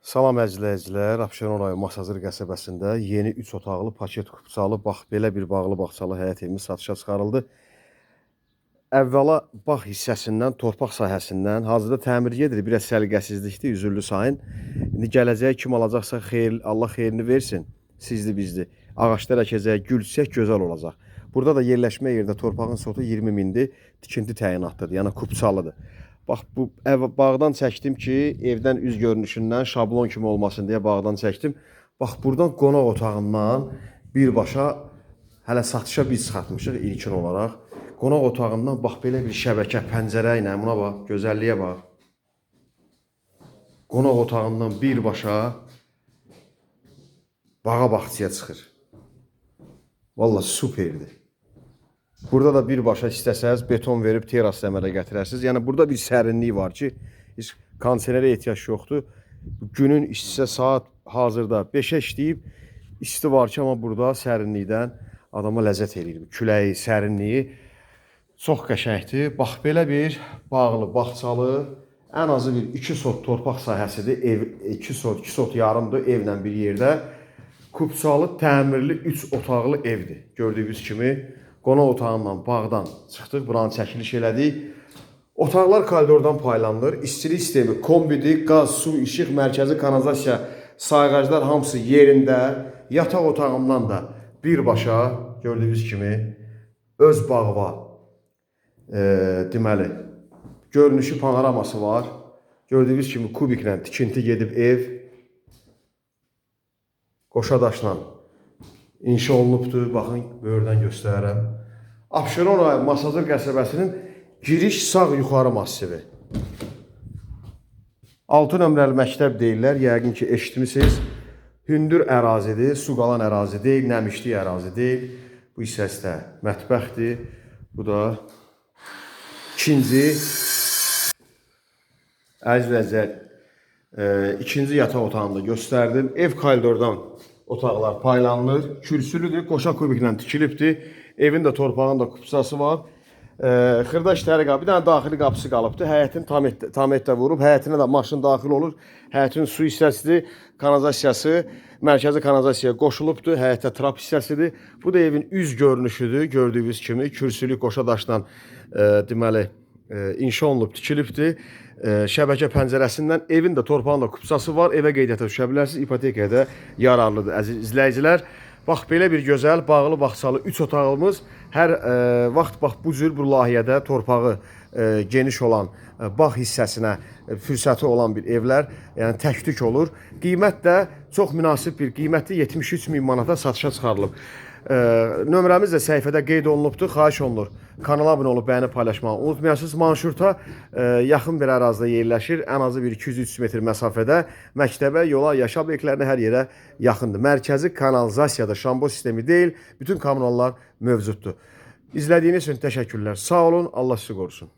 Salam əzizləyicilər, Abşeron rayonu Masazır qəsəbəsində yeni 3 otaqlı paket kupçalı, bax belə bir bağlı bağçalı həyət evimiz satışa çıxarıldı. Əvvəla bağ hissəsindən, torpaq sahəsindən hazırda təmir gedir, biraz səliqəsizlikdir, üzürlü sayın. İndi gələcək kim alacaqsa xeyir, Allah xeyrini versin, sizdir bizdir. Ağaçlar əkəcək, gül çiçək gözəl olacaq. Burada da yerləşmə yerdə torpağın sotu 20 mindir, tikinti təyinatlıdır, yəni kupçalıdır. Bax, bu bağdan çəkdim ki, evdən üz görünüşündən şablon kimi olmasın deyə bağdan çəkdim. Bax, buradan qonaq otağından birbaşa, hələ satışa biz çıxartmışıq ilkin olaraq. Qonaq otağından bax, belə bir şəbəkə, pəncərə ilə, buna bax, gözəlliyə bax. Qonaq otağından birbaşa bağa bağçaya çıxır. Valla superdir. Burada da birbaşa istəsəz beton verib teras əmələ gətirərsiniz. Yəni burada bir sərinlik var ki, heç kondisionerə ehtiyac yoxdur. Günün istisə saat hazırda 5-ə işləyib, isti var ki, amma burada sərinlikdən adama ləzzət eləyir. Küləyi, sərinliyi çox qəşəngdir. Bax, belə bir bağlı, bağçalı, ən azı bir 2 sot torpaq sahəsidir. Ev 2 sot yarımdır evlə bir yerdə. Kupçalı, təmirli 3 otaqlı evdir. Gördüyünüz kimi qonaq otağından, bağdan çıxdıq, buranı çəkiliş elədik. Otaqlar koridordan paylanılır. İstilik sistemi kombidir, qaz, su, işıq, mərkəzi kanalizasiya, sayğaclar hamısı yerində. Yataq otağından da birbaşa gördüyünüz kimi öz bağı var. Deməli, görünüşü panoraması var. Gördüyünüz kimi kubiklə tikinti gedib ev. Qoşa daşla İnşa olunubdur. Baxın, böyürdən göstərərəm. Abşeron rayonu Masazır qəsəbəsinin giriş sağ yuxarı massivi. 6 nömrəli məktəb deyirlər. Yəqin ki, eşitmişsiniz. Hündür ərazidir, su qalan ərazi deyil, nəmişlik ərazi deyil. Bu hissəsi də mətbəxdir. Bu da ikinci yataq otağını da göstərdim. Ev koridordan otaqlar paylanılır. Kürsülüdür, qoşa kubiklə tikilibdir. Evin də torpağın da kupçası var. Xırda işləri qalıb. Bir dənə daxili qapısı qalıbdır. Həyətin tam etdə vurub. Həyətinə də maşın daxil olur. Həyətin su hissəsidir. Kanalizasiyası, mərkəzi kanalizasiyaya qoşulubdur. Həyətdə trap hissəsidir. Bu da evin üz görünüşüdür. Gördüyünüz kimi kürsülü qoşa daşla deməli inşa olunub, tikilibdir. Şəbəkə pəncərəsindən evin də torpağın da kupçası var. Evə qeydiyyata düşə bilərsiniz. İpotekaya da yararlıdır əziz izləyicilər. Bax, belə bir gözəl, bağlı, bağçalı 3 otağımız. Hər vaxt bax, bu cür bu layihədə torpağı geniş olan bağ hissəsinə fürsəti olan bir evlər, yəni təktük olur. Qiymət də çox münasib bir qiymətli 73 min manata satışa çıxarılıb. Nömrəmiz də səhifədə qeyd olunubdur. Xahiş olunur. Kanala abunə olub, bəyəni paylaşmağı unutmayasınız. Manşurta yaxın bir ərazidə yerləşir. Ən azı bir 200-300 metr məsafədə məktəbə, yola, yaşam obyektlərinə hər yerə yaxındır. Mərkəzi kanalizasiyada şambo sistemi deyil, bütün kommunallar mövcuddur. İzlədiyiniz üçün təşəkkürlər. Sağ olun, Allah sizi qorusun.